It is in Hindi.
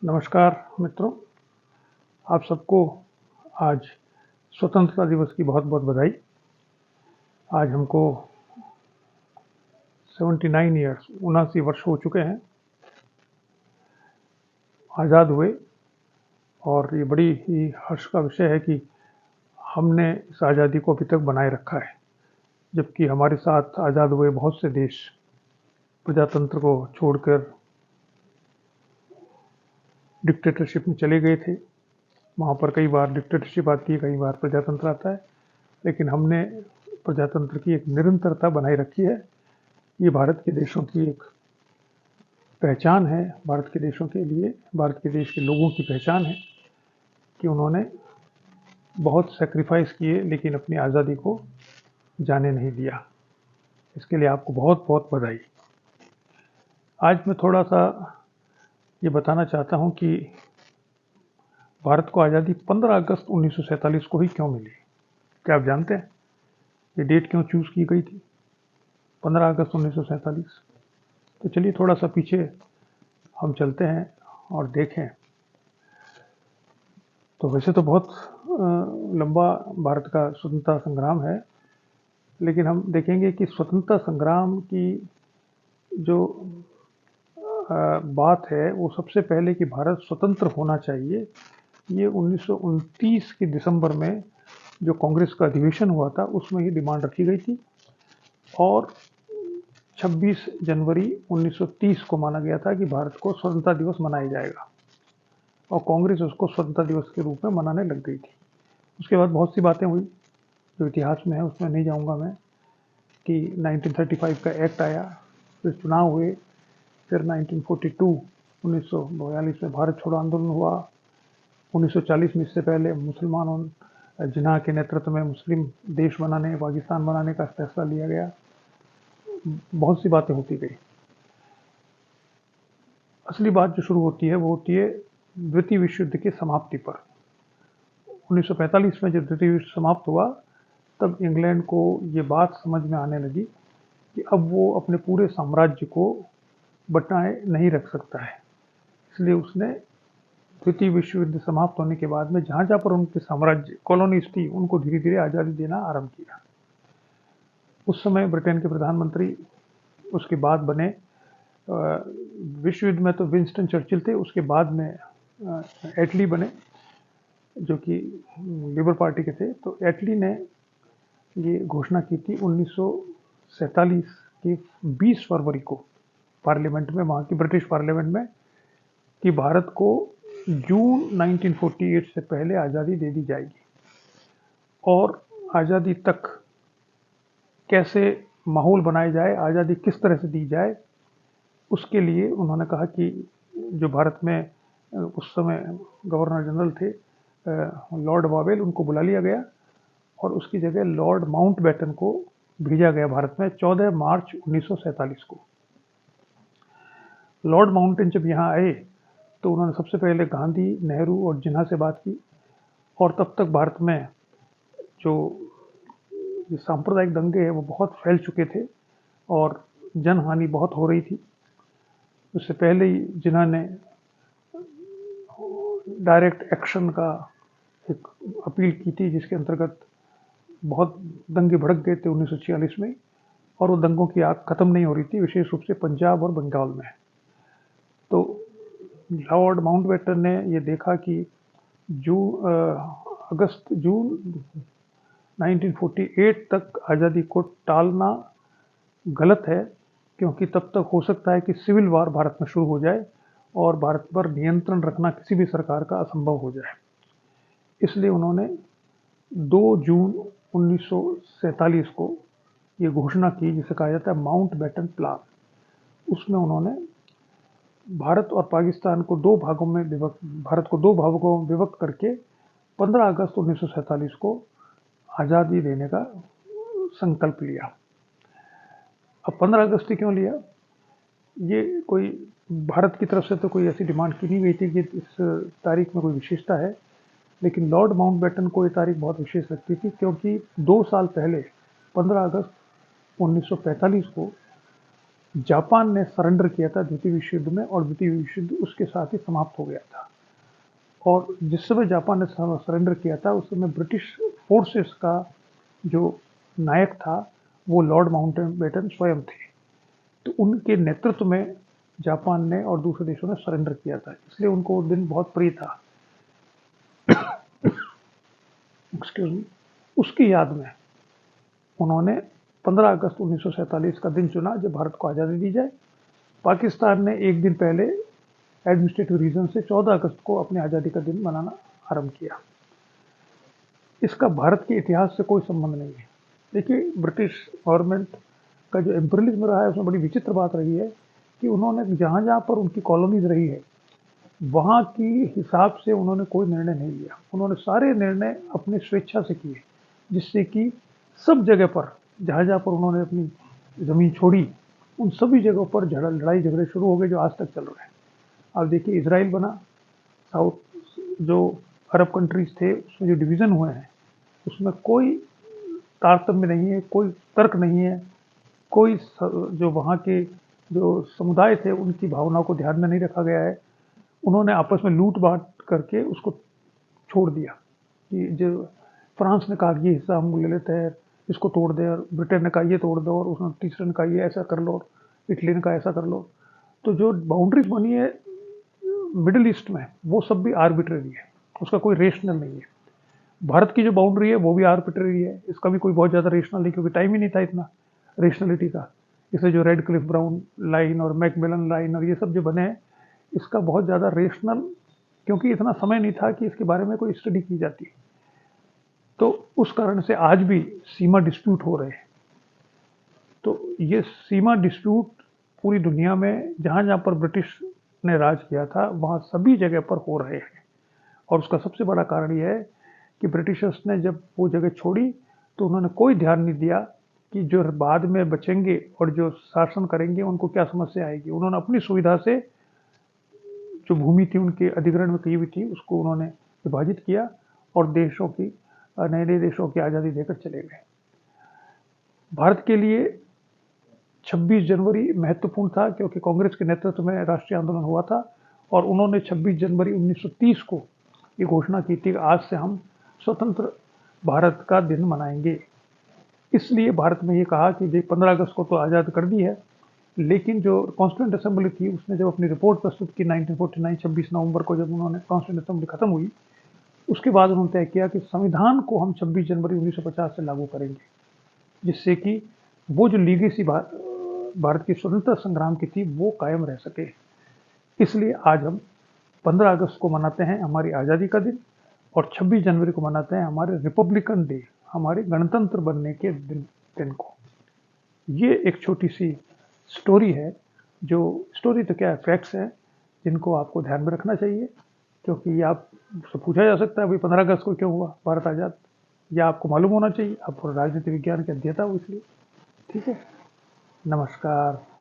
नमस्कार मित्रों, आप सबको आज स्वतंत्रता दिवस की बहुत बहुत बधाई। आज हमको 79 ईयर्स 79 वर्ष हो चुके हैं आज़ाद हुए, और ये बड़ी ही हर्ष का विषय है कि हमने इस आज़ादी को अभी तक बनाए रखा है, जबकि हमारे साथ आज़ाद हुए बहुत से देश प्रजातंत्र को छोड़कर डिक्टेटरशिप में चले गए थे। वहाँ पर कई बार डिक्टेटरशिप आती है, कई बार प्रजातंत्र आता है, लेकिन हमने प्रजातंत्र की एक निरंतरता बनाए रखी है। ये भारत के देशों की एक पहचान है, भारत के देशों के लिए, भारत के देश के लोगों की पहचान है कि उन्होंने बहुत सैक्रिफाइस किए लेकिन अपनी आज़ादी को जाने नहीं दिया। इसके लिए आपको बहुत बहुत बधाई। आज मैं थोड़ा सा ये बताना चाहता हूँ कि भारत को आज़ादी 15 अगस्त 1947 को ही क्यों मिली। क्या आप जानते हैं ये डेट क्यों चूज़ की गई थी, 15 अगस्त 1947? तो चलिए थोड़ा सा पीछे हम चलते हैं और देखें। तो वैसे तो बहुत लंबा भारत का स्वतंत्रता संग्राम है, लेकिन हम देखेंगे कि स्वतंत्रता संग्राम की जो बात है वो सबसे पहले कि भारत स्वतंत्र होना चाहिए, ये 1929 के दिसंबर में जो कांग्रेस का अधिवेशन हुआ था उसमें ही डिमांड रखी गई थी, और 26 जनवरी 1930 को माना गया था कि भारत को स्वतंत्रता दिवस मनाया जाएगा, और कांग्रेस उसको स्वतंत्रता दिवस के रूप में मनाने लग गई थी। उसके बाद बहुत सी बातें हुई जो इतिहास में है, उसमें नहीं जाऊंगा मैं, कि 1935 का एक्ट आया, फिर चुनाव हुए, फिर 1942 में भारत छोड़ो आंदोलन हुआ, 1940 में इससे पहले मुसलमानों जिन्ना के नेतृत्व में मुस्लिम देश बनाने, पाकिस्तान बनाने का फैसला लिया गया। बहुत सी बातें होती गई। असली बात जो शुरू होती है वो होती है द्वितीय विश्व युद्ध की समाप्ति पर। 1945 में जब द्वितीय युद्ध समाप्त हुआ तब इंग्लैंड को ये बात समझ में आने लगी कि अब वो अपने पूरे साम्राज्य को बटाए नहीं रख सकता है। इसलिए उसने द्वितीय विश्व युद्ध समाप्त होने के बाद में जहाँ जहाँ पर उनके साम्राज्य कॉलोनीज थी उनको धीरे धीरे आज़ादी देना आरंभ किया। उस समय ब्रिटेन के प्रधानमंत्री उसके बाद बने, विश्व युद्ध में तो विंस्टन चर्चिल थे, उसके बाद में एटली बने जो कि लेबर पार्टी के थे। तो एटली ने ये घोषणा की थी 1947 की 20 फरवरी को पार्लियामेंट में, वहाँ की ब्रिटिश पार्लियामेंट में, कि भारत को जून 1948 से पहले आज़ादी दे दी जाएगी, और आज़ादी तक कैसे माहौल बनाया जाए, आज़ादी किस तरह से दी जाए, उसके लिए उन्होंने कहा कि जो भारत में उस समय गवर्नर जनरल थे लॉर्ड वावेल, उनको बुला लिया गया और उसकी जगह लॉर्ड माउंटबेटन को भेजा गया भारत में 14 मार्च 1947 को। लॉर्ड माउंटबेटन जब यहाँ आए तो उन्होंने सबसे पहले गांधी, नेहरू और जिन्ना से बात की, और तब तक भारत में जो सांप्रदायिक दंगे हैं वो बहुत फैल चुके थे और जनहानि बहुत हो रही थी। उससे पहले ही जिन्होंने डायरेक्ट एक्शन का एक अपील की थी, जिसके अंतर्गत बहुत दंगे भड़क गए थे 1946 में, और वो दंगों की आग खत्म नहीं हो रही थी, विशेष रूप से पंजाब और बंगाल में। तो लॉर्ड माउंटबेटन ने ये देखा कि जून 1948 तक आज़ादी को टालना गलत है, क्योंकि तब तक हो सकता है कि सिविल वार भारत में शुरू हो जाए और भारत पर नियंत्रण रखना किसी भी सरकार का असंभव हो जाए। इसलिए उन्होंने 2 जून 1947 को ये घोषणा की, जिसे कहा जाता है माउंटबेटन प्लान। उसमें उन्होंने भारत और पाकिस्तान को भारत को दो भागों में विभक्त करके 15 अगस्त 1947 को आज़ादी देने का संकल्प लिया। अब 15 अगस्त ही क्यों लिया? ये कोई भारत की तरफ से तो कोई ऐसी डिमांड की नहीं गई थी कि इस तारीख में कोई विशेषता है, लेकिन लॉर्ड माउंटबेटन को ये तारीख बहुत विशेष लगती थी, क्योंकि 2 साल पहले 15 अगस्त 1945 को जापान ने सरेंडर किया था द्वितीय विश्व युद्ध में, और द्वितीय विश्व युद्ध उसके साथ ही समाप्त हो गया था। और जिस समय जापान ने सरेंडर किया था उस समय ब्रिटिश फोर्सेस का जो नायक था वो लॉर्ड माउंटबेटन स्वयं थे। तो उनके नेतृत्व में जापान ने और दूसरे देशों ने सरेंडर किया था, इसलिए उनको वो दिन बहुत प्रिय था। Excuse me. उसकी याद में उन्होंने 15 अगस्त 1947 का दिन चुना जब भारत को आज़ादी दी जाए। पाकिस्तान ने एक दिन पहले एडमिनिस्ट्रेटिव रीजन से 14 अगस्त को अपनी आज़ादी का दिन मनाना आरंभ किया। इसका भारत के इतिहास से कोई संबंध नहीं है। देखिए, ब्रिटिश गवर्नमेंट का जो एम्परियलिज्म रहा है उसमें बड़ी विचित्र बात रही है कि उन्होंने जहाँ जहाँ पर उनकी कॉलोनीज रही है वहाँ की हिसाब से उन्होंने कोई निर्णय नहीं लिया। उन्होंने सारे निर्णय अपनी स्वेच्छा से किए, जिससे कि सब जगह पर जहाँ जहाँ पर उन्होंने अपनी ज़मीन छोड़ी उन सभी जगहों पर लड़ाई झगड़े शुरू हो गए जो आज तक चल रहे हैं। अब देखिए, इसराइल बना, साउथ जो अरब कंट्रीज थे उसमें जो डिवीज़न हुए हैं उसमें कोई तारतम्य नहीं है, कोई तर्क नहीं है, कोई जो वहाँ के जो समुदाय थे उनकी भावनाओं को ध्यान में नहीं रखा गया है। उन्होंने आपस में लूट बांट करके उसको छोड़ दिया कि जो फ्रांस ने कहा कि ये हिस्सा हम ले लेते हैं, इसको तोड़ दे, और ब्रिटेन ने कहा ये तोड़ दो, और उसने तीसरे ने कहा ये ऐसा कर लो, इटली ने कहा ऐसा कर लो। तो जो बाउंड्रीज बनी है मिडिल ईस्ट में वो सब भी आर्बिट्रेरी है, उसका कोई रेशनल नहीं है। भारत की जो बाउंड्री है वो भी आर्बिट्रेरी है, इसका भी कोई बहुत ज़्यादा रेशनल नहीं, क्योंकि टाइम ही नहीं था इतना रेशनलिटी का। इससे जो रेड क्लिफ ब्राउन लाइन और मैकमिलन लाइन और ये सब जो बने हैं, इसका बहुत ज़्यादा रेशनल, क्योंकि इतना समय नहीं था कि इसके बारे में कोई स्टडी की जाती। तो उस कारण से आज भी सीमा डिस्प्यूट हो रहे हैं। तो ये सीमा डिस्प्यूट पूरी दुनिया में जहाँ जहाँ पर ब्रिटिश ने राज किया था वहाँ सभी जगह पर हो रहे हैं। और उसका सबसे बड़ा कारण यह है कि ब्रिटिशर्स ने जब वो जगह छोड़ी तो उन्होंने कोई ध्यान नहीं दिया कि जो बाद में बचेंगे और जो शासन करेंगे उनको क्या समस्या आएगी। उन्होंने अपनी सुविधा से जो भूमि थी उनके अधिग्रहण में की हुई थी उसको उन्होंने विभाजित किया और देशों की नए नए देशों की आज़ादी देकर चले गए। भारत के लिए 26 जनवरी महत्वपूर्ण था क्योंकि कांग्रेस के नेतृत्व में राष्ट्रीय आंदोलन हुआ था और उन्होंने 26 जनवरी 1930 को ये घोषणा की थी कि आज से हम स्वतंत्र भारत का दिन मनाएंगे। इसलिए भारत में ये कहा कि 15 अगस्त को तो आज़ाद कर दी है, लेकिन जो कॉन्स्टिट्यूंट असेंबली थी उसने जब अपनी रिपोर्ट प्रस्तुत की 1949 26 नवंबर को, जब उन्होंने कॉन्स्टिट्यूंट असेंबली खत्म हुई, उसके बाद उन्होंने तय किया कि संविधान को हम 26 जनवरी 1950 से लागू करेंगे, जिससे कि वो जो लीगेसी भारत की स्वतंत्रता संग्राम की थी वो कायम रह सके। इसलिए आज हम 15 अगस्त को मनाते हैं हमारी आज़ादी का दिन, और 26 जनवरी को मनाते हैं हमारे रिपब्लिकन डे, हमारे गणतंत्र बनने के दिन को। ये एक छोटी सी स्टोरी है, जो स्टोरी तो क्या है, फैक्ट्स हैं जिनको आपको ध्यान में रखना चाहिए, क्योंकि आपसे पूछा जा सकता है भाई 15 अगस्त को क्यों हुआ भारत आज़ाद, या आपको मालूम होना चाहिए, आप राजनीति विज्ञान के अध्येता हो इसलिए। ठीक है, नमस्कार।